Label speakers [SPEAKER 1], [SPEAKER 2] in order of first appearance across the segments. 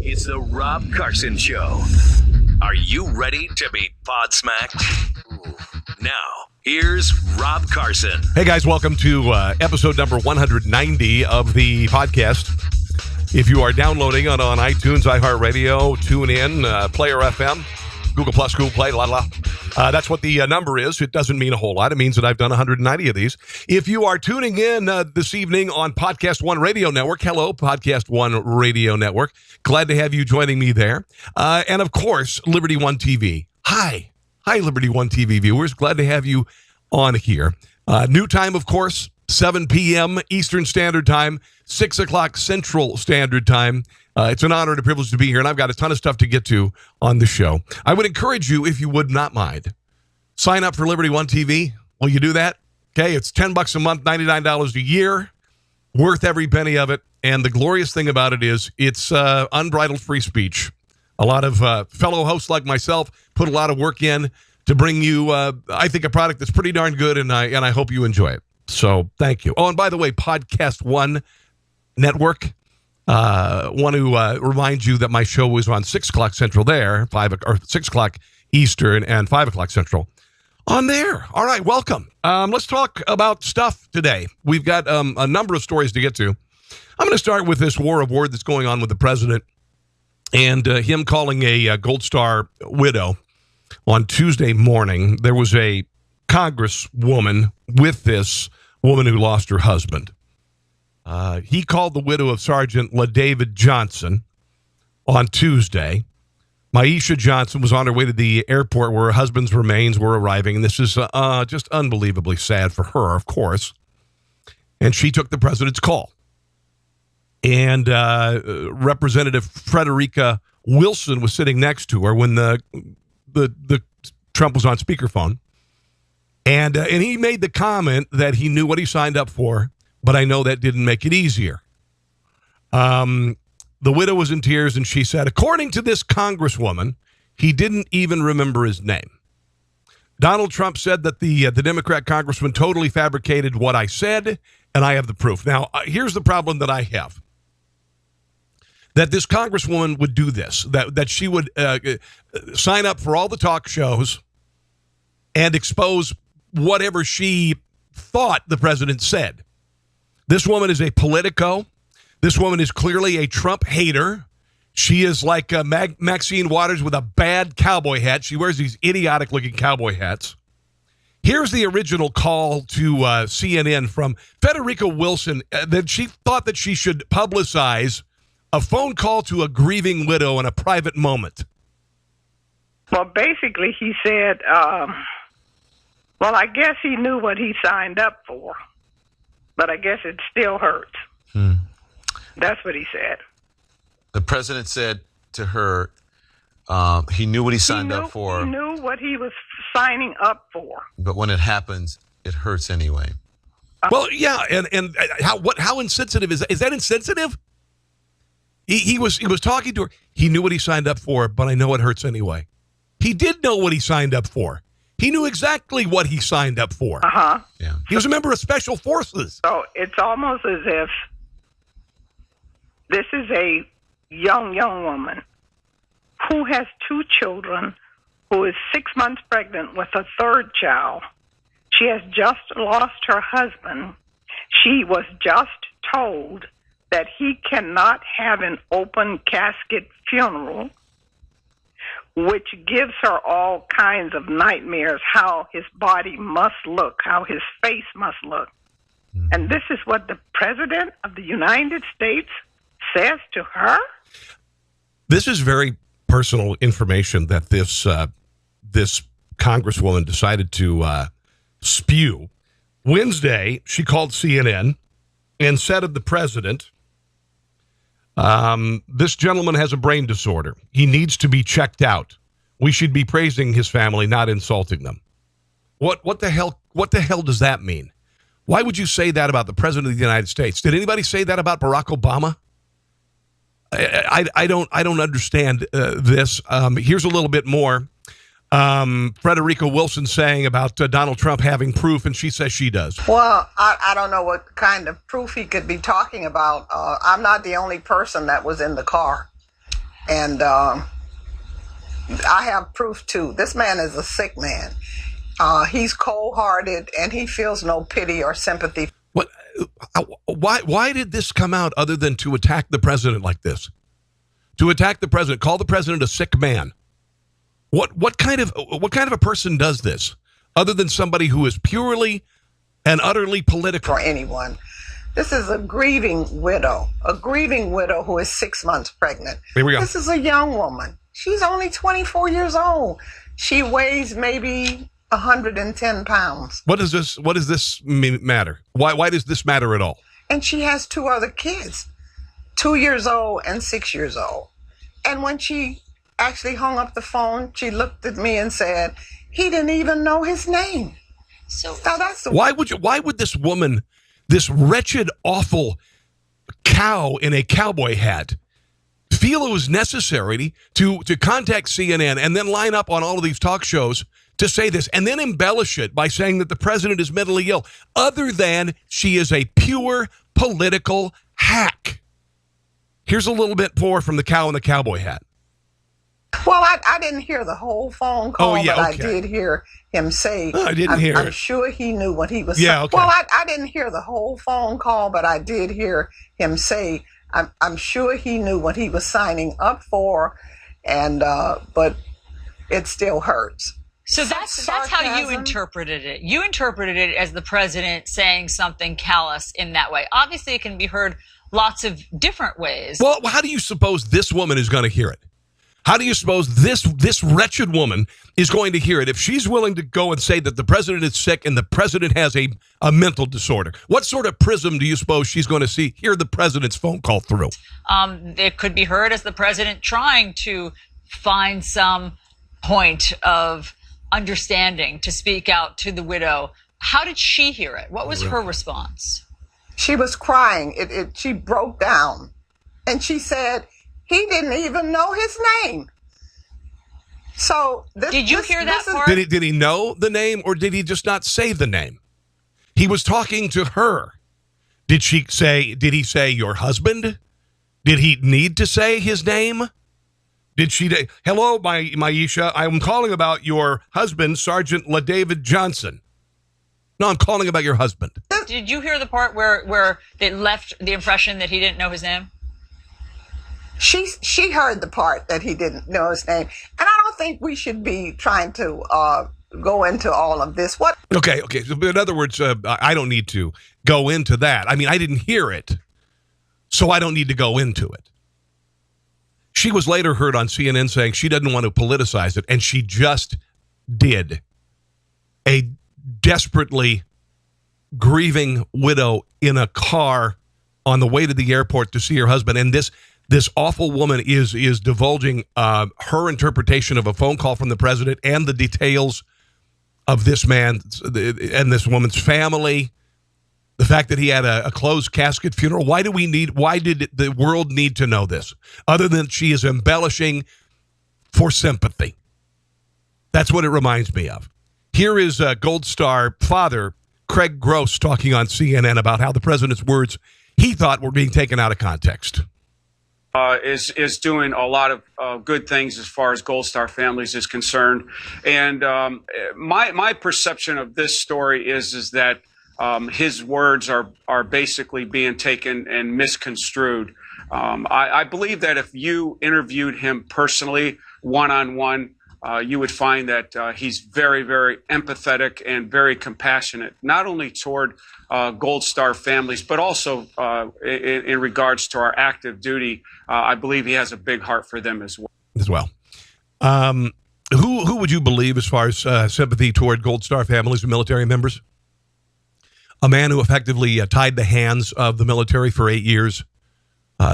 [SPEAKER 1] It's the Rob Carson Show. Are you ready to be pod-smacked? Now, here's Rob Carson.
[SPEAKER 2] Hey, guys, welcome to episode number 190 of the podcast. If you are downloading on iTunes, iHeartRadio, TuneIn, Player FM, Google Plus, Google Play, that's what the number is. It doesn't mean a whole lot. It means that I've done 190 of these. If you are tuning in this evening on Podcast One Radio Network, hello, Podcast One Radio Network. Glad to have you joining me there. And, of course, Liberty One TV. Hi, Liberty One TV viewers. Glad to have you on here. New time, of course, 7 p.m. Eastern Standard Time, 6 o'clock Central Standard Time. It's an honor and a privilege to be here, and I've got a ton of stuff to get to on the show. I would encourage you, if you would not mind, sign up for Liberty One TV. Will you do that? Okay, it's $10 a month, $99 a year, worth every penny of it. And the glorious thing about it is it's unbridled free speech. A lot of fellow hosts like myself put a lot of work in to bring you, I think, a product that's pretty darn good, and I hope you enjoy it. So thank you. Oh, and by the way, Podcast One Network. Want to remind you that my show is on 6 o'clock Central there, 6 o'clock Eastern, and 5 o'clock Central on there. All right, welcome. Let's talk about stuff today. We've got a number of stories to get to. I'm going to start with this war of word that's going on with the president and him calling a Gold Star widow on Tuesday morning. There was a congresswoman with this woman who lost her husband. He called the widow of Sergeant LaDavid Johnson on Tuesday. Maisha Johnson was on her way to the airport where her husband's remains were arriving, and this is just unbelievably sad for her, of course. And she took the president's call. And Representative Frederica Wilson was sitting next to her when the Trump was on speakerphone. And he made the comment that he knew what he signed up for, but I know that didn't make it easier. The widow was in tears, and she said, according to this congresswoman, he didn't even remember his name. Donald Trump said that the Democrat congressman totally fabricated what I said, and I have the proof. Now, here's the problem that I have. That this congresswoman would do this, that she would sign up for all the talk shows and expose whatever she thought the president said. This woman is a politico. This woman is clearly a Trump hater. She is like Maxine Waters with a bad cowboy hat. She wears these idiotic-looking cowboy hats. Here's the original call to CNN from Frederica Wilson that she thought that she should publicize a phone call to a grieving widow in a private moment.
[SPEAKER 3] Well, basically, he said, well, I guess he knew what he signed up for, but I guess it still hurts. That's what he said.
[SPEAKER 4] The president said to her, he knew what he signed up for.
[SPEAKER 3] He knew what he was signing up for.
[SPEAKER 4] But when it happens, it hurts anyway.
[SPEAKER 2] Well, yeah, and how insensitive is that? Is that insensitive? He was talking to her. He knew what he signed up for, but I know it hurts anyway. He did know what he signed up for. He knew exactly what he signed up for.
[SPEAKER 4] Yeah.
[SPEAKER 2] He was a member of Special Forces.
[SPEAKER 3] So it's almost as if this is a young woman who has 2 children, who is 6 months pregnant with a 3rd child. She has just lost her husband. She was just told that he cannot have an open casket funeral, which gives her all kinds of nightmares, how his body must look, how his face must look. And this is what the President of the United States says to her?
[SPEAKER 2] This is very personal information that this congresswoman decided to spew. Wednesday, she called CNN and said of the president, this gentleman has a brain disorder. He needs to be checked out. We should be praising his family, not insulting them. What the hell does that mean? Why would you say that about the president of the United States? Did anybody say that about Barack Obama? I don't understand this. Here's a little bit more. Frederica Wilson saying about Donald Trump having proof, and she says she does.
[SPEAKER 5] Well, I don't know what kind of proof he could be talking about. I'm not the only person that was in the car. And I have proof too. This man is a sick man. He's cold-hearted, and he feels no pity or sympathy.
[SPEAKER 2] What? Why did this come out other than to attack the president like this? To attack the president, call the president a sick man. What kind of a person does this, other than somebody who is purely and utterly political?
[SPEAKER 5] For anyone. This is a grieving widow who is 6 months pregnant.
[SPEAKER 2] Here we go.
[SPEAKER 5] This is a young woman. She's only 24 years old. She weighs maybe 110 pounds.
[SPEAKER 2] What does this matter? Why does this matter at all?
[SPEAKER 5] And she has 2 other kids, 2 years old and 6 years old. And when she actually hung up the phone, she looked at me and said, he didn't even know his name. So that's the
[SPEAKER 2] why would this woman, this wretched, awful cow in a cowboy hat, feel it was necessary to contact CNN and then line up on all of these talk shows to say this and then embellish it by saying that the president is mentally ill, other than she is a pure political hack? Here's a little bit more from the cow in the cowboy hat.
[SPEAKER 5] Well, I didn't hear the whole phone call, but I
[SPEAKER 2] okay.
[SPEAKER 5] did hear him say,
[SPEAKER 2] I didn't hear
[SPEAKER 5] I'm
[SPEAKER 2] it.
[SPEAKER 5] sure he knew what he was
[SPEAKER 2] Yeah,
[SPEAKER 5] saying.
[SPEAKER 2] okay.
[SPEAKER 5] Well, I didn't hear the whole phone call, but I did hear him say, I'm sure he knew what he was signing up for, and but it still hurts.
[SPEAKER 6] So that's how you interpreted it. You interpreted it as the president saying something callous in that way. Obviously, it can be heard lots of different ways.
[SPEAKER 2] Well, how do you suppose this woman is going to hear it? How do you suppose this wretched woman is going to hear it if she's willing to go and say that the president is sick and the president has a mental disorder? What sort of prism do you suppose she's going to hear the president's phone call through?
[SPEAKER 6] It could be heard as the president trying to find some point of understanding to speak out to the widow. How did she hear it? What was her response?
[SPEAKER 5] She was crying. She broke down, and she said, he didn't even know his name. So
[SPEAKER 6] did you hear that part?
[SPEAKER 2] Did he know the name, or did he just not say the name? He was talking to her. Did he say your husband? Did he need to say his name? Did she hello, Maisha, I'm calling about your husband, Sergeant LaDavid Johnson. No, I'm calling about your husband.
[SPEAKER 6] Did you hear the part where it left the impression that he didn't know his name?
[SPEAKER 5] She heard the part that he didn't know his name. And I don't think we should be trying to go into all of this. What?
[SPEAKER 2] Okay. So in other words, I don't need to go into that. I mean, I didn't hear it, so I don't need to go into it. She was later heard on CNN saying she doesn't want to politicize it, and she just did. A desperately grieving widow in a car on the way to the airport to see her husband, and this awful woman is divulging her interpretation of a phone call from the president and the details of this man and this woman's family, the fact that he had a closed casket funeral. Why did the world need to know this, other than she is embellishing for sympathy? That's what it reminds me of. Here is Gold Star father Craig Gross talking on CNN about how the president's words he thought were being taken out of context.
[SPEAKER 7] Is doing a lot of good things as far as Gold Star Families is concerned, and my perception of this story is that his words are basically being taken and misconstrued. I believe that if you interviewed him personally, one-on-one, you would find that he's very, very empathetic and very compassionate, not only toward Gold Star families, but also in regards to our active duty. I believe he has a big heart for them as well.
[SPEAKER 2] Who would you believe as far as sympathy toward Gold Star families and military members? A man who effectively tied the hands of the military for 8 years,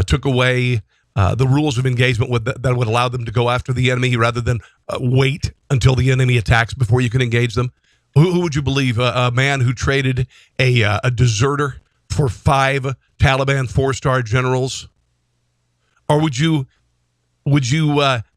[SPEAKER 2] took away the rules of engagement that would allow them to go after the enemy rather than wait until the enemy attacks before you can engage them. Who would you believe? A man who traded a deserter for 5 Taliban 4-star generals? Or would you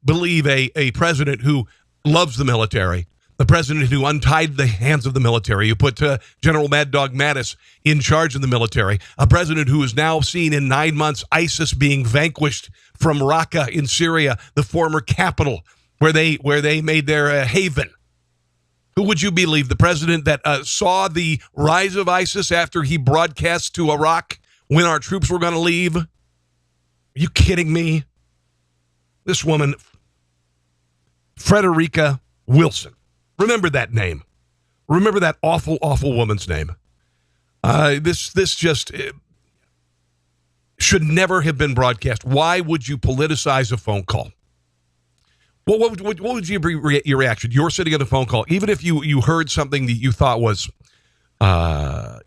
[SPEAKER 2] believe a president who loves the military, The president who untied the hands of the military, who put General Mad Dog Mattis in charge of the military, a president who has now seen in 9 months ISIS being vanquished from Raqqa in Syria, the former capital where they made their haven. Who would you believe? The president that saw the rise of ISIS after he broadcast to Iraq when our troops were going to leave? Are you kidding me? This woman, Frederica Wilson. Remember that name. Remember that awful, awful woman's name. This just should never have been broadcast. Why would you politicize a phone call? Well, what would your reaction? You're sitting on a phone call, even if you heard something that you thought was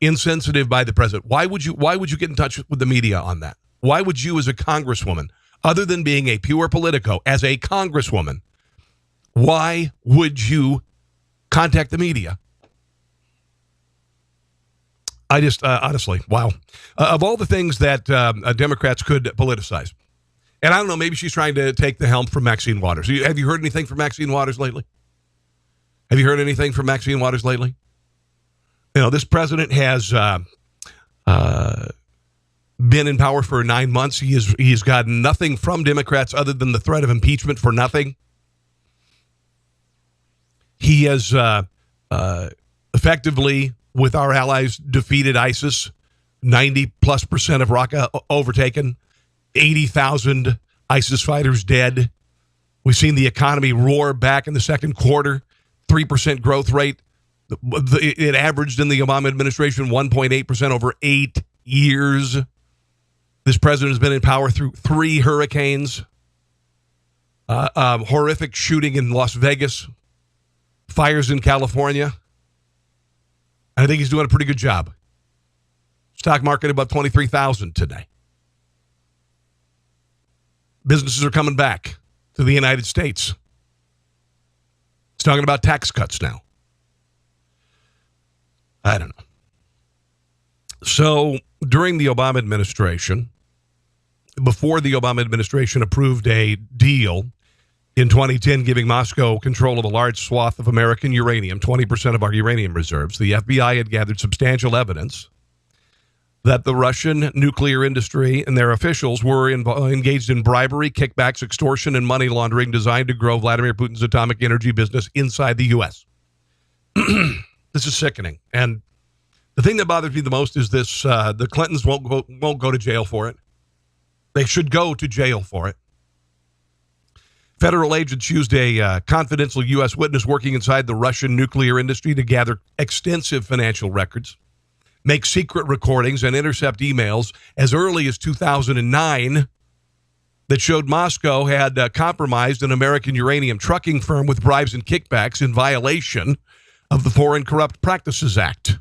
[SPEAKER 2] insensitive by the president. Why would you get in touch with the media on that? Why would you, as a congresswoman, other than being a pure Politico, as a congresswoman, why would you contact the media? I just, honestly, wow. Of all the things that Democrats could politicize, and I don't know, maybe she's trying to take the helm from Maxine Waters. Have you heard anything from Maxine Waters lately? Have you heard anything from Maxine Waters lately? You know, this president has been in power for 9 months. He's gotten nothing from Democrats other than the threat of impeachment for nothing. He has effectively, with our allies, defeated ISIS. 90+% of Raqqa overtaken. 80,000 ISIS fighters dead. We've seen the economy roar back in the second quarter. 3% growth rate. It averaged in the Obama administration 1.8% over 8 years. This president has been in power through 3 hurricanes. Horrific shooting in Las Vegas. Fires in California. I think he's doing a pretty good job. Stock market above 23,000 today. Businesses are coming back to the United States. He's talking about tax cuts now. I don't know. So during the Obama administration, before the Obama administration approved a deal in 2010 giving Moscow control of a large swath of American uranium, 20% of our uranium reserves, the FBI had gathered substantial evidence that the Russian nuclear industry and their officials were engaged in bribery, kickbacks, extortion, and money laundering designed to grow Vladimir Putin's atomic energy business inside the U.S. This is sickening. And the thing that bothers me the most is this, the Clintons won't go to jail for it. They should go to jail for it. Federal agents used a confidential U.S. witness working inside the Russian nuclear industry to gather extensive financial records, make secret recordings, and intercept emails as early as 2009 that showed Moscow had compromised an American uranium trucking firm with bribes and kickbacks in violation of the Foreign Corrupt Practices Act,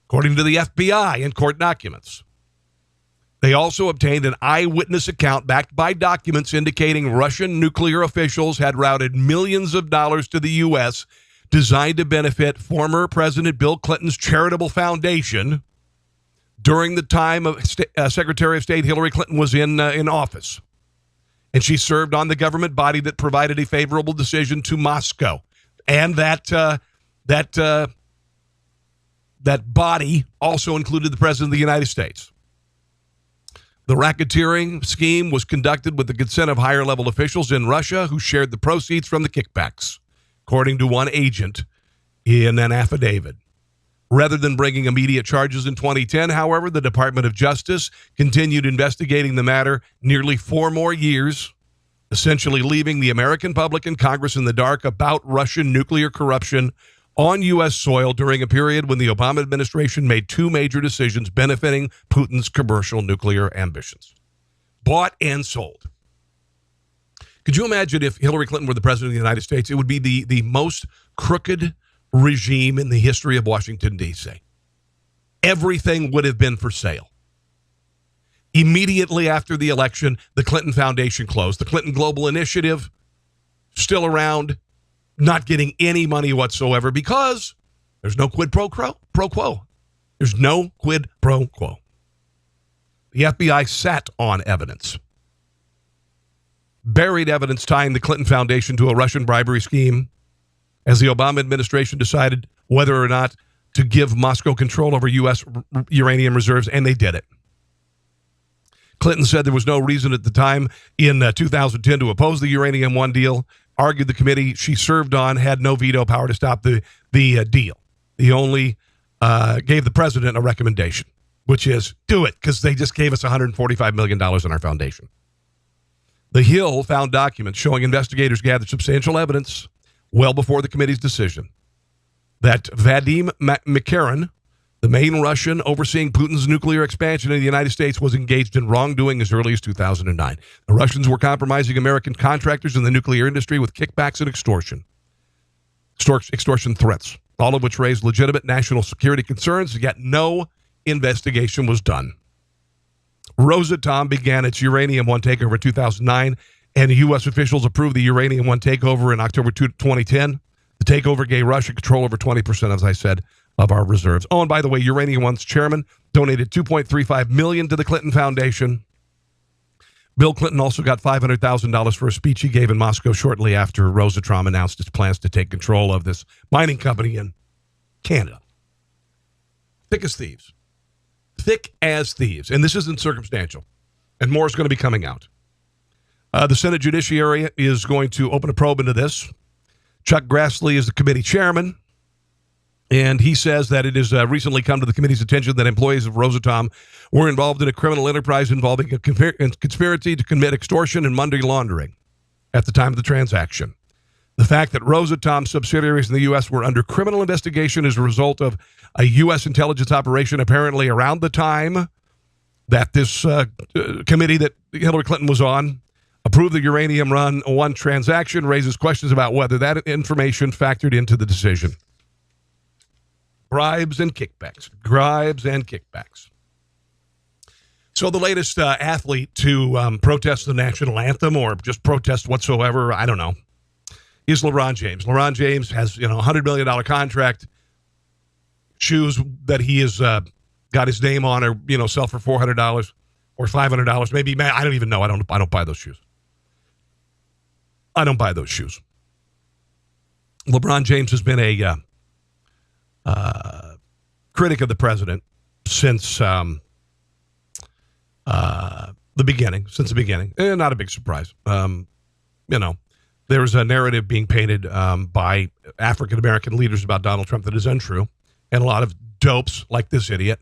[SPEAKER 2] according to the FBI and court documents. They also obtained an eyewitness account backed by documents indicating Russian nuclear officials had routed millions of dollars to the U.S. designed to benefit former President Bill Clinton's charitable foundation during the time of Secretary of State Hillary Clinton was in office. And she served on the government body that provided a favorable decision to Moscow. And that body also included the President of the United States. The racketeering scheme was conducted with the consent of higher-level officials in Russia who shared the proceeds from the kickbacks, according to one agent in an affidavit. Rather than bringing immediate charges in 2010, however, the Department of Justice continued investigating the matter nearly 4 more years, essentially leaving the American public and Congress in the dark about Russian nuclear corruption on U.S. soil during a period when the Obama administration made 2 major decisions benefiting Putin's commercial nuclear ambitions. Bought and sold. Could you imagine if Hillary Clinton were the president of the United States? It would be the most crooked regime in the history of Washington, D.C. Everything would have been for sale. Immediately after the election, the Clinton Foundation closed. The Clinton Global Initiative, still around, not getting any money whatsoever because there's no quid pro quo. There's no quid pro quo. The FBI sat on evidence. Buried evidence tying the Clinton Foundation to a Russian bribery scheme as the Obama administration decided whether or not to give Moscow control over U.S. uranium reserves, and they did it. Clinton said there was no reason at the time in 2010 to oppose the Uranium One deal, argued the committee she served on had no veto power to stop the deal. He only gave the president a recommendation, which is do it, because they just gave us $145 million in our foundation. The Hill found documents showing investigators gathered substantial evidence well before the committee's decision that Vadim Makarin, the main Russian overseeing Putin's nuclear expansion in the United States, was engaged in wrongdoing as early as 2009. The Russians were compromising American contractors in the nuclear industry with kickbacks and extortion threats, all of which raised legitimate national security concerns, yet no investigation was done. Rosatom began its Uranium One takeover in 2009, and U.S. officials approved the Uranium One takeover in October 2010. The takeover gave Russia control over 20%, as I said, of our reserves. Oh, and by the way, Uranium One's chairman donated $2.35 million to the Clinton Foundation. Bill Clinton also got $500,000 for a speech he gave in Moscow shortly after Rosatom announced its plans to take control of this mining company in Canada. Thick as thieves. Thick as thieves. And this isn't circumstantial. And more is going to be coming out. The Senate Judiciary is going to open a probe into this. Chuck Grassley is the committee chairman, and he says that it has recently come to the committee's attention that employees of Rosatom were involved in a criminal enterprise involving a conspiracy to commit extortion and money laundering at the time of the transaction. The fact that Rosatom subsidiaries in the U.S. were under criminal investigation as a result of a U.S. intelligence operation apparently around the time that this committee that Hillary Clinton was on approved the Uranium One transaction raises questions about whether that information factored into the decision. Bribes and kickbacks. So the latest athlete to protest the national anthem or just protest whatsoever, I don't know, is LeBron James. LeBron James has a $100 million contract. Shoes that he has got his name on or sell for $400 or $500. Maybe, I don't even know. I don't buy those shoes. LeBron James has been a critic of the president since the beginning. Not a big surprise. There's a narrative being painted by African-American leaders about Donald Trump that is untrue. And a lot of dopes like this idiot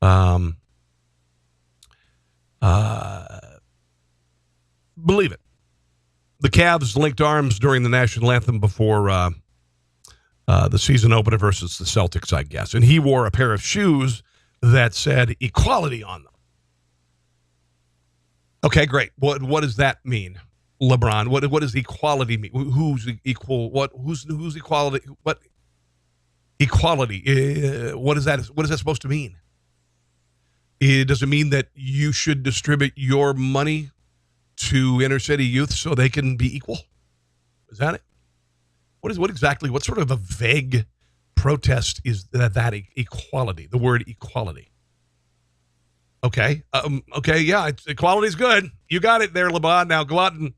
[SPEAKER 2] believe it. The Cavs linked arms during the national anthem before the season opener versus the Celtics, I guess. And he wore a pair of shoes that said equality on them. Okay, great. What does that mean, LeBron? What does equality mean? Who's equal? Who's equality? What equality? What is that supposed to mean? Does it mean that you should distribute your money to inner city youth so they can be equal? Is that it? What sort of a vague protest is that equality? The word equality. Okay. Yeah, equality is good. You got it there, LeBron. Now go out and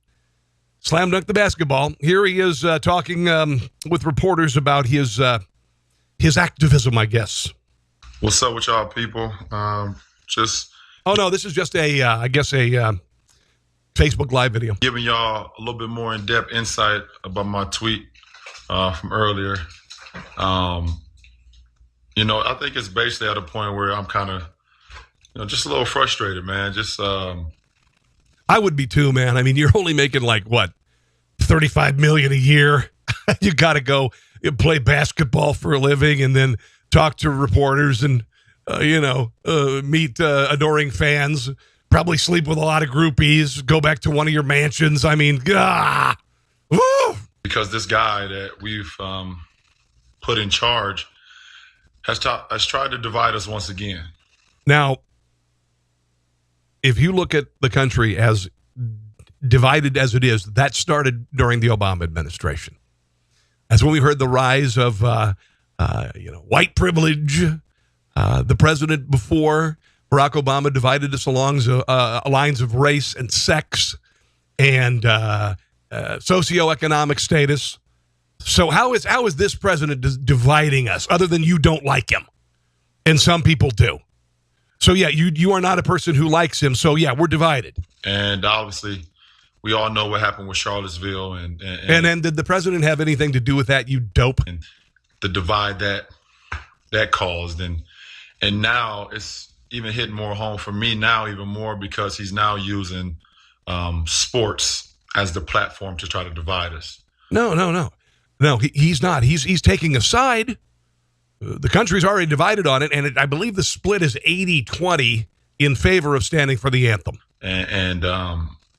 [SPEAKER 2] slam dunk the basketball. Here he is talking with reporters about his activism, I guess.
[SPEAKER 8] What's up with y'all people?
[SPEAKER 2] Oh no, this is just a Facebook Live video.
[SPEAKER 8] Giving y'all a little bit more in-depth insight about my tweet from earlier. I think it's basically at a point where I'm kind of, just a little frustrated, man.
[SPEAKER 2] I would be too, man. I mean, you're only making $35 million a year. You got to go play basketball for a living and then talk to reporters and meet adoring fans. Probably sleep with a lot of groupies. Go back to one of your mansions. I mean,
[SPEAKER 8] because this guy that we've put in charge has tried to divide us once again.
[SPEAKER 2] Now, if you look at the country as divided as it is, that started during the Obama administration. That's when we heard the rise of white privilege. The president before Barack Obama divided us along lines of race and sex and socioeconomic status. So how is this president dividing us, other than you don't like him? And some people do. So, yeah, you are not a person who likes him. So, yeah, we're divided.
[SPEAKER 8] And obviously, we all know what happened with Charlottesville. And
[SPEAKER 2] then did the president have anything to do with that, you dope?
[SPEAKER 8] And the divide that caused. And now it's even hitting more home for me now, even more, because he's now using sports as the platform to try to divide us.
[SPEAKER 2] No, he's not. He's taking a side. The country's already divided on it, and I believe the split is 80-20 in favor of standing for the anthem.
[SPEAKER 8] And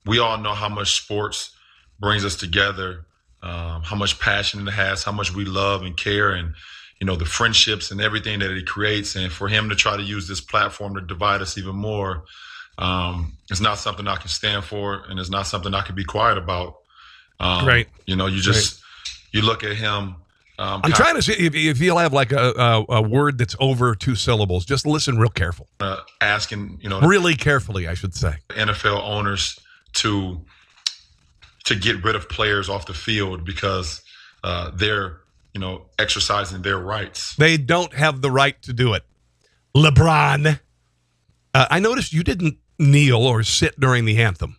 [SPEAKER 8] we all know how much sports brings us together, how much passion it has, how much we love and care, and the friendships and everything that it creates. And for him to try to use this platform to divide us even more, it's not something I can stand for, and it's not something I can be quiet about.
[SPEAKER 2] Right.
[SPEAKER 8] You look at him.
[SPEAKER 2] I'm trying to see if you'll have like a word that's over 2 syllables. Just listen real careful.
[SPEAKER 8] Asking,
[SPEAKER 2] really carefully, I should say.
[SPEAKER 8] NFL owners to get rid of players off the field because they're, exercising their rights.
[SPEAKER 2] They don't have the right to do it. LeBron. I noticed you didn't kneel or sit during the anthem.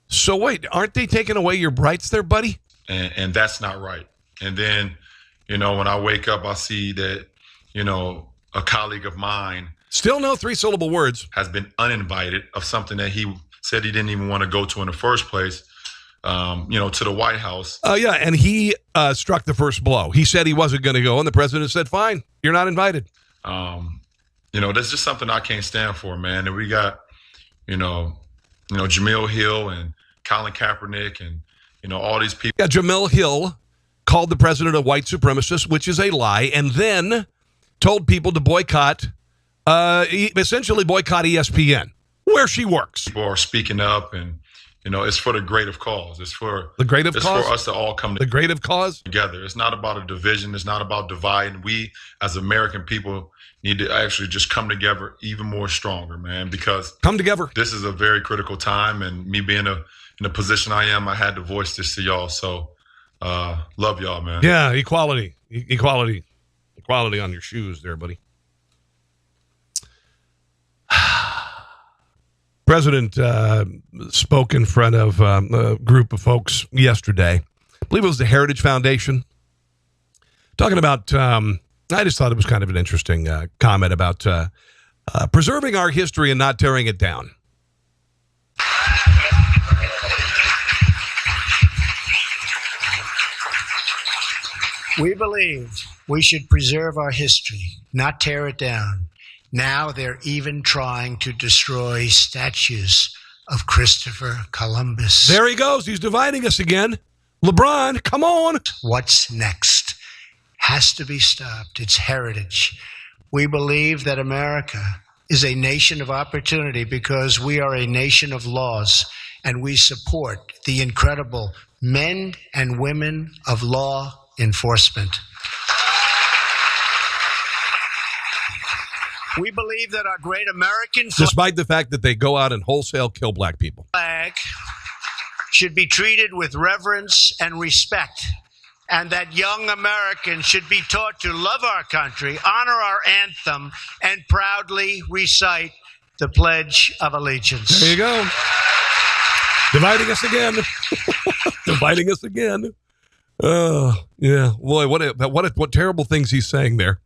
[SPEAKER 2] So wait, aren't they taking away your rights there, buddy?
[SPEAKER 8] And that's not right. And then, when I wake up, I see that, a colleague of mine.
[SPEAKER 2] Still no 3-syllable words.
[SPEAKER 8] Has been uninvited of something that he said he didn't even want to go to in the first place, to the White House.
[SPEAKER 2] Yeah, and he struck the first blow. He said he wasn't going to go, and the president said, fine, you're not invited.
[SPEAKER 8] That's just something I can't stand for, man. And we got, Jamil Hill and Colin Kaepernick and, all these people.
[SPEAKER 2] Yeah, Jamil Hill called the president a white supremacist, which is a lie, and then told people to boycott, essentially boycott ESPN, where she works.
[SPEAKER 8] People are speaking up, and, it's for the great of cause. It's for
[SPEAKER 2] the great of cause.
[SPEAKER 8] It's for us to all come
[SPEAKER 2] the great of cause
[SPEAKER 8] together. It's not about a division. It's not about divide. We, as American people, need to actually just come together even more stronger, man, because
[SPEAKER 2] come together.
[SPEAKER 8] This is a very critical time, and me being in the position I am, I had to voice this to y'all. So, love y'all, man.
[SPEAKER 2] Yeah, equality on your shoes there, buddy. President spoke in front of a group of folks yesterday. I believe it was the Heritage Foundation. Talking about, I just thought it was kind of an interesting comment about preserving our history and not tearing it down.
[SPEAKER 9] We believe we should preserve our history, not tear it down. Now they're even trying to destroy statues of Christopher Columbus.
[SPEAKER 2] There he goes. He's dividing us again. LeBron, come on.
[SPEAKER 9] What's next? Has to be stopped. It's heritage. We believe that America is a nation of opportunity because we are a nation of laws, and we support the incredible men and women of law enforcement. We believe that our great American
[SPEAKER 2] despite the fact that they go out and wholesale kill black people,
[SPEAKER 9] flag should be treated with reverence and respect, and that young Americans should be taught to love our country, honor our anthem, and proudly recite the Pledge of Allegiance.
[SPEAKER 2] There you go. Dividing us again. Dividing us again. Oh, yeah. Boy, what terrible things he's saying there.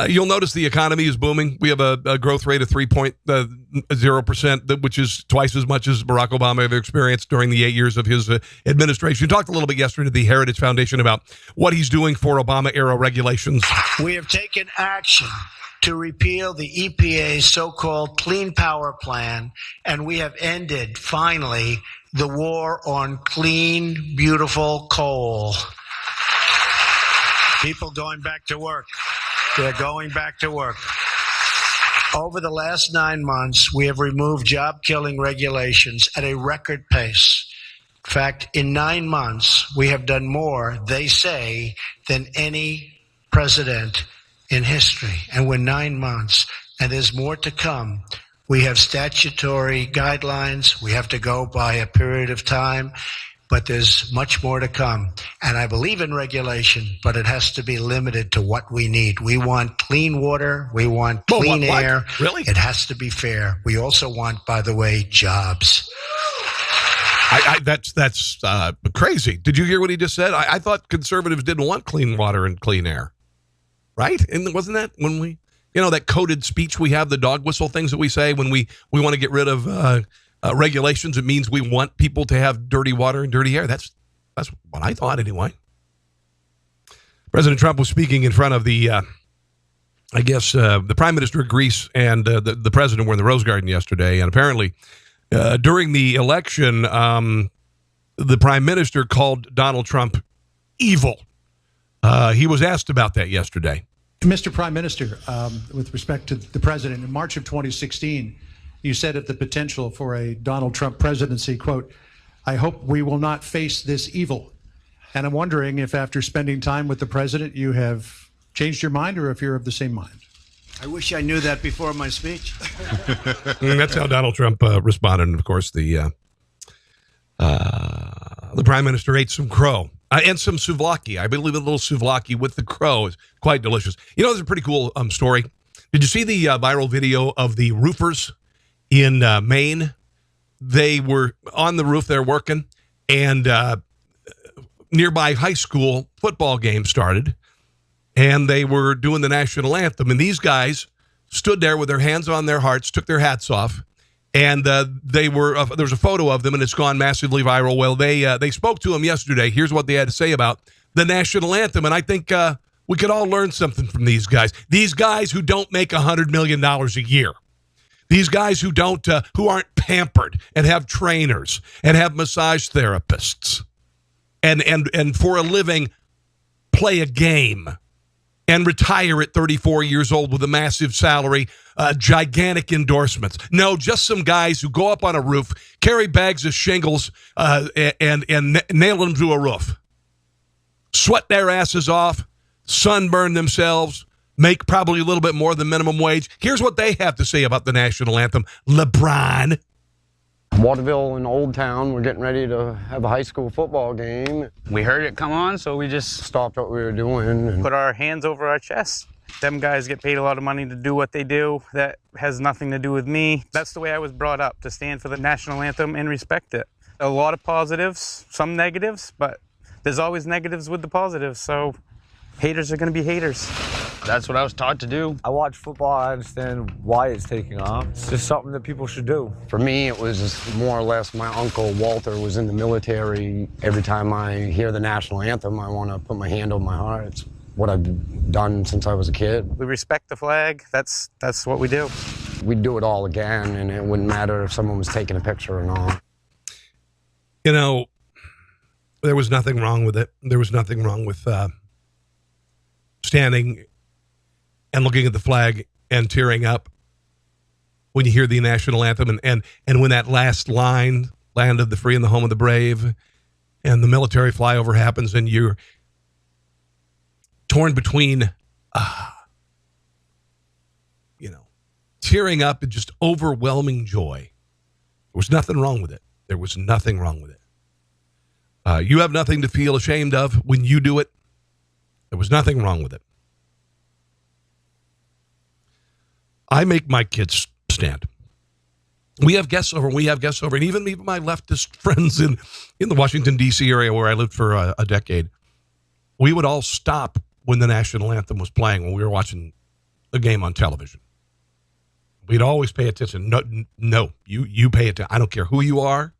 [SPEAKER 2] You'll notice the economy is booming. We have a growth rate of 3.0%, which is twice as much as Barack Obama ever experienced during the 8 years of his administration. We talked a little bit yesterday to the Heritage Foundation about what he's doing for Obama-era regulations.
[SPEAKER 9] We have taken action to repeal the EPA's so-called Clean Power Plan, and we have ended, finally, the war on clean, beautiful coal. People going back to work. They're going back to work. Over the last 9 months, we have removed job-killing regulations at a record pace. In fact, in 9 months, we have done more, they say, than any president in history. And we're 9 months, and there's more to come. We have statutory guidelines. We have to go by a period of time. but there's much more to come. And I believe in regulation, but it has to be limited to what we need. We want clean water. We want clean air.
[SPEAKER 2] Really?
[SPEAKER 9] It has to be fair. We also want, by the way, jobs.
[SPEAKER 2] That's crazy. Did you hear what he just said? I thought conservatives didn't want clean water and clean air. Right? And wasn't that when we, that coded speech we have, the dog whistle things that we say when we want to get rid of regulations? It means we want people to have dirty water and dirty air. That's what I thought anyway. President Trump was speaking in front of the, the Prime Minister of Greece and the President were in the Rose Garden yesterday. And apparently during the election, the Prime Minister called Donald Trump evil. He was asked about that yesterday.
[SPEAKER 10] Mr. Prime Minister, with respect to the president, in March of 2016, you said at the potential for a Donald Trump presidency, quote, "I hope we will not face this evil." And I'm wondering if after spending time with the president, you have changed your mind or if you're of the same mind.
[SPEAKER 9] I wish I knew that before my speech.
[SPEAKER 2] That's how Donald Trump responded. And of course, the Prime Minister ate some crow. And some souvlaki. I believe a little souvlaki with the crow is quite delicious. It's a pretty cool story. Did you see the viral video of the roofers in Maine? They were on the roof, they're working, and nearby high school football game started, and they were doing the national anthem. And these guys stood there with their hands on their hearts, took their hats off, and there's a photo of them, and it's gone massively viral. Well, they spoke to him yesterday. Here's what they had to say about the national anthem, and I think we could all learn something from these guys. These guys who don't make $100 million a year. These guys who aren't pampered and have trainers and have massage therapists and for a living play a game and retire at 34 years old with a massive salary, gigantic endorsements. No, just some guys who go up on a roof, carry bags of shingles, and nail them to a roof. Sweat their asses off, sunburn themselves, make probably a little bit more than minimum wage. Here's what they have to say about the national anthem. LeBron.
[SPEAKER 11] Waterville in Old Town, we're getting ready to have a high school football game.
[SPEAKER 12] We heard it come on, so we just
[SPEAKER 11] stopped what we were doing and
[SPEAKER 12] put our hands over our chests. Them guys get paid a lot of money to do what they do. That has nothing to do with me. That's the way I was brought up, to stand for the national anthem and respect it. A lot of positives, some negatives, but there's always negatives with the positives, so haters are going to be haters. That's what I was taught to do.
[SPEAKER 13] I watch football. I understand why it's taking off. It's just something that people should do.
[SPEAKER 11] For me, it was more or less my uncle Walter was in the military. Every time I hear the national anthem, I want to put my hand on my heart. It's what I've done since I was a kid.
[SPEAKER 12] We respect the flag. That's what we do.
[SPEAKER 11] We'd do it all again, and it wouldn't matter if someone was taking a picture or not.
[SPEAKER 2] There was nothing wrong with it. There was nothing wrong with standing and looking at the flag and tearing up when you hear the national anthem and when that last line, land of the free and the home of the brave, and the military flyover happens and you're torn between, tearing up and just overwhelming joy. There was nothing wrong with it. There was nothing wrong with it. You have nothing to feel ashamed of when you do it. There was nothing wrong with it. I make my kids stand. We have guests over, and even my leftist friends in the Washington, D.C. area where I lived for a decade, we would all stop when the national anthem was playing when we were watching a game on television. We'd always pay attention. No, you pay attention. I don't care who you are.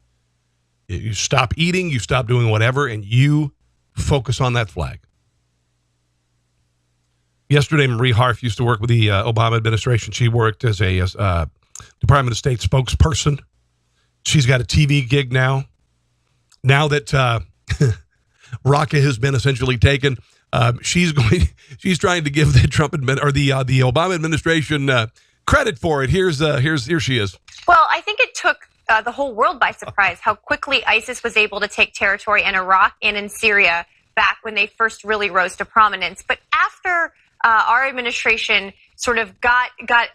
[SPEAKER 2] You stop eating, you stop doing whatever, and you focus on that flag. Yesterday, Marie Harf used to work with the Obama administration. She worked as a Department of State spokesperson. She's got a TV gig now. Now that Raqqa has been essentially taken, she's trying to give the the Obama administration credit for it. Here she is.
[SPEAKER 14] Well, I think it took the whole world by surprise how quickly ISIS was able to take territory in Iraq and in Syria back when they first really rose to prominence. But after our administration sort of got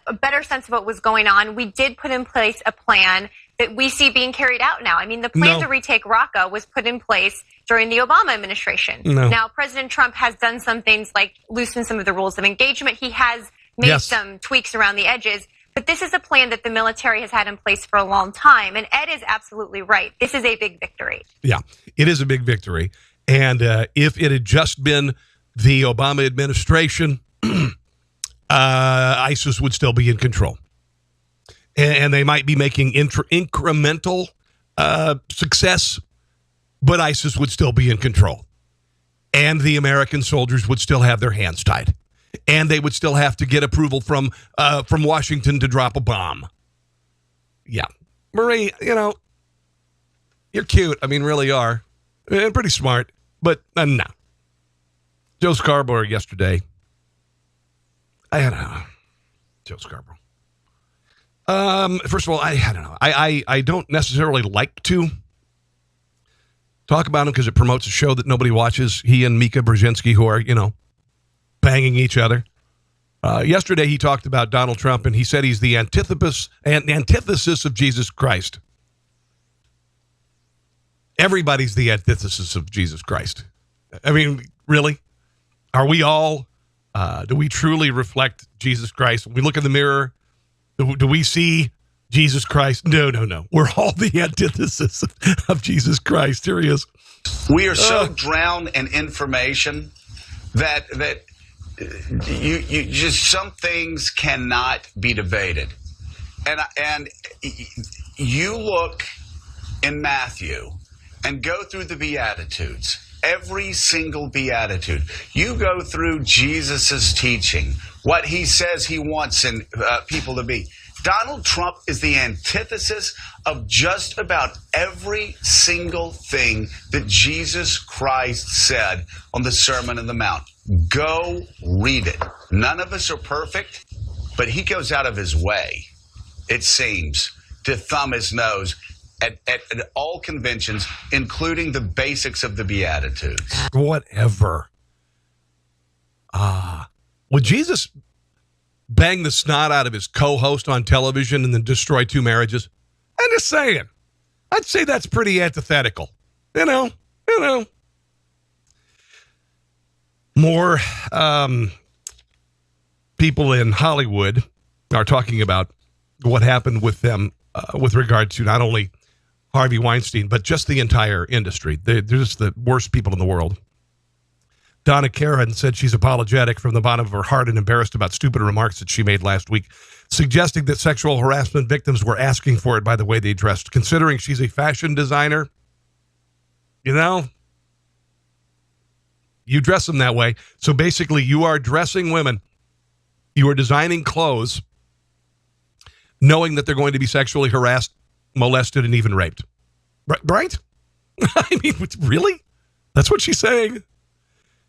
[SPEAKER 14] a better sense of what was going on, we did put in place a plan that we see being carried out now. I mean, the plan to retake Raqqa was put in place during the Obama administration. Now, President Trump has done some things like loosen some of the rules of engagement. He has made some tweaks around the edges. But this is a plan that the military has had in place for a long time. And Ed is absolutely right. This is a big victory.
[SPEAKER 2] Yeah, it is a big victory. And if it had just been the Obama administration, ISIS would still be in control. And they might be making incremental success, but ISIS would still be in control. And the American soldiers would still have their hands tied. And they would still have to get approval from Washington to drop a bomb. Yeah. Marie, you know, you're cute. I mean, really are. And pretty smart. But no. Joe Scarborough yesterday. I don't know. Joe Scarborough. First of all, I don't know. I don't necessarily like to talk about him because it promotes a show that nobody watches. He and Mika Brzezinski, who are, you know, banging each other. Yesterday, he talked about Donald Trump, and he said he's the antithesis of Jesus Christ. Everybody's the antithesis of Jesus Christ. I mean, really? Are we all? Do we truly reflect Jesus Christ? When we look in the mirror, do we see Jesus Christ? No. We're all the antithesis of Jesus Christ. Here he is.
[SPEAKER 15] We are so drowned in information that you just, some things cannot be debated. And you look in Matthew and go through the Beatitudes, every single Beatitude. You go through Jesus's teaching, what he says he wants people to be. Donald Trump is the antithesis of just about every single thing that Jesus Christ said on the Sermon on the Mount. Go read it. None of us are perfect, but he goes out of his way, it seems, to thumb his nose at all conventions, including the basics of the Beatitudes.
[SPEAKER 2] Whatever. Would Jesus bang the snot out of his co-host on television and then destroy 2 marriages? I'm just saying. I'd say that's pretty antithetical. You know. More people in Hollywood are talking about what happened with them with regard to not only Harvey Weinstein, but just the entire industry. They're just the worst people in the world. Donna Karan said she's apologetic from the bottom of her heart and embarrassed about stupid remarks that she made last week, suggesting that sexual harassment victims were asking for it by the way they dressed. Considering she's a fashion designer, you know, you dress them that way. So basically, you are dressing women. You are designing clothes knowing that they're going to be sexually harassed, molested, and even raped. Right? I mean, really? That's what she's saying.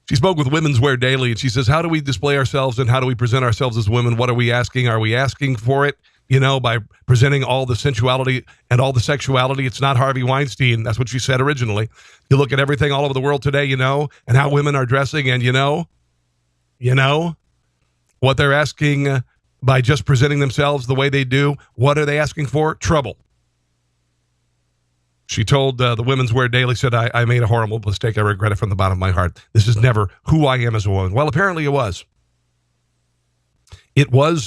[SPEAKER 2] She spoke with Women's Wear Daily, and she says, how do we display ourselves and how do we present ourselves as women? What are we asking? Are we asking for it, you know, by presenting all the sensuality and all the sexuality? It's not Harvey Weinstein. That's what she said originally. You look at everything all over the world today, you know, and how women are dressing, and you know, what they're asking by just presenting themselves the way they do. What are they asking for? Trouble. She told the Women's Wear Daily, said, I made a horrible mistake. I regret it from the bottom of my heart. This is never who I am as a woman. Well, apparently it was. It was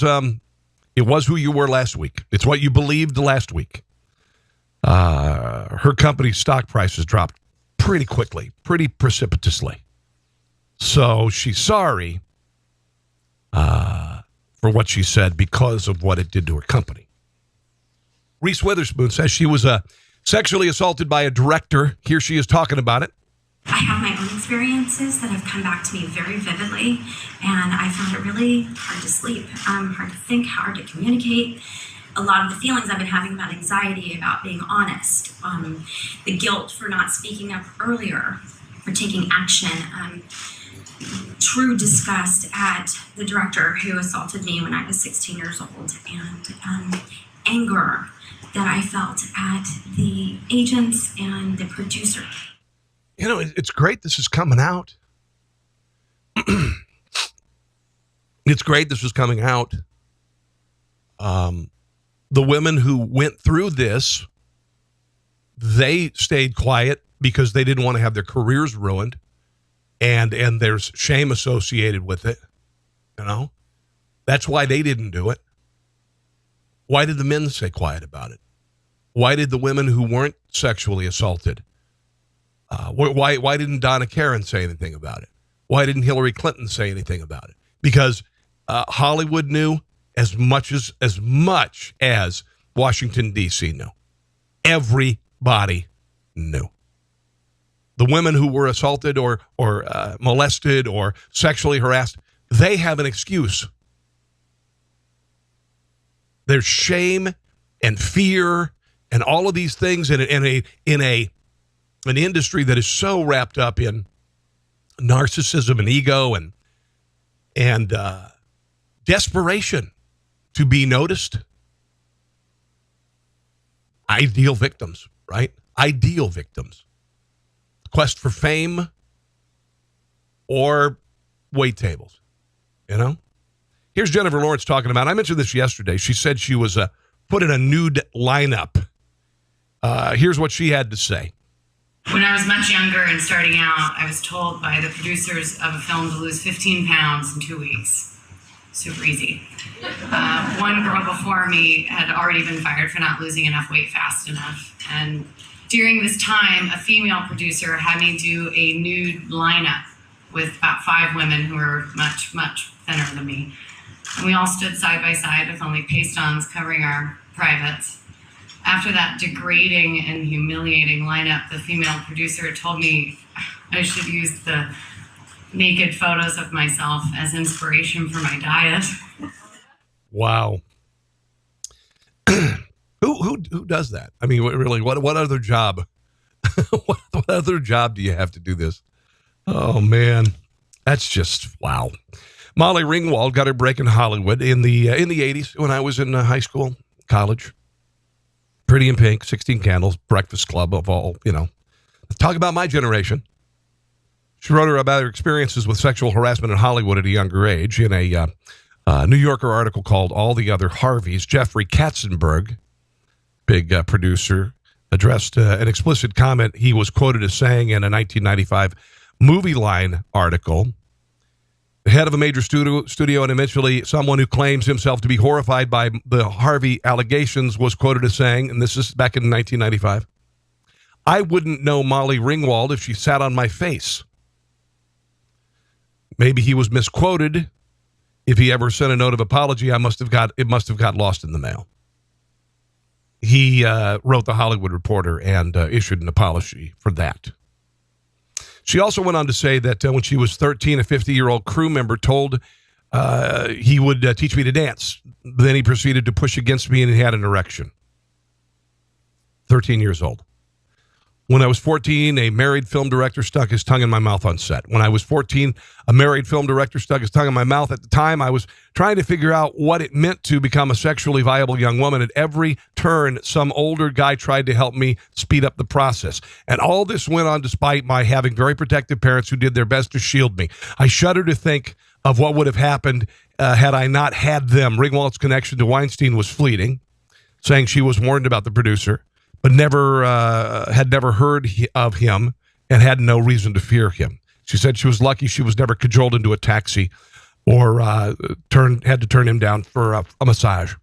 [SPEAKER 2] who you were last week. It's what you believed last week. Her company's stock prices dropped pretty quickly, pretty precipitously. So she's sorry for what she said because of what it did to her company. Reese Witherspoon says she was sexually assaulted by a director. Here she is talking about it.
[SPEAKER 16] I have my own experiences that have come back to me very vividly, and I found it really hard to sleep, hard to think, hard to communicate. A lot of the feelings I've been having about anxiety, about being honest, the guilt for not speaking up earlier, for taking action, true disgust at the director who assaulted me when I was 16 years old, and anger that I felt at the agents and the producer.
[SPEAKER 2] You know, it's great this is coming out. It's great this is coming out. The women who went through this, they stayed quiet because they didn't want to have their careers ruined, and there's shame associated with it. You know, that's why they didn't do it. Why did the men stay quiet about it? Why did the women who weren't sexually assaulted? Why didn't Donna Karen say anything about it? Why didn't Hillary Clinton say anything about it? Because Hollywood knew as much as Washington, D.C. knew. Everybody knew. The women who were assaulted or molested or sexually harassed, they have an excuse. There's shame and fear and all of these things in an industry that is so wrapped up in narcissism and ego and desperation to be noticed. Ideal victims, right? Ideal victims. Quest for fame or wait tables, you know? Here's Jennifer Lawrence talking about, I mentioned this yesterday. She said she was put in a nude lineup. Here's what she had to say.
[SPEAKER 17] When I was much younger and starting out, I was told by the producers of a film to lose 15 pounds in 2 weeks. Super easy. One girl before me had already been fired for not losing enough weight fast enough. And during this time, a female producer had me do a nude lineup with about 5 women who were much, much thinner than me. And we all stood side by side with only paste-ons covering our privates. After that degrading and humiliating lineup, the female producer told me I should use the naked photos of myself as inspiration for my diet.
[SPEAKER 2] Wow. Who does that? I mean, really, what other job? what other job do you have to do this? Oh man, that's just wow. Molly Ringwald got her break in Hollywood in the 80s when I was in high school, college. Pretty in Pink, 16 Candles, Breakfast Club of all, you know. Talk about my generation. She wrote about her experiences with sexual harassment in Hollywood at a younger age in a New Yorker article called All the Other Harveys. Jeffrey Katzenberg, big producer, addressed an explicit comment he was quoted as saying in a 1995 Movie Line article. The head of a major studio and eventually someone who claims himself to be horrified by the Harvey allegations was quoted as saying, and this is back in 1995, "I wouldn't know Molly Ringwald if she sat on my face." Maybe he was misquoted. If he ever sent a note of apology, it must have got lost in the mail. He wrote the Hollywood Reporter and issued an apology for that. She also went on to say that when she was 13, a 50-year-old crew member told he would teach me to dance. Then he proceeded to push against me and he had an erection. 13 years old. When I was 14, a married film director stuck his tongue in my mouth on set. When I was 14, a married film director stuck his tongue in my mouth. At the time, I was trying to figure out what it meant to become a sexually viable young woman. At every turn, some older guy tried to help me speed up the process. And all this went on despite my having very protective parents who did their best to shield me. I shudder to think of what would have happened had I not had them. Ringwald's connection to Weinstein was fleeting, saying she was warned about the producer, but had never heard of him and had no reason to fear him. She said she was lucky she was never cajoled into a taxi or had to turn him down for a massage.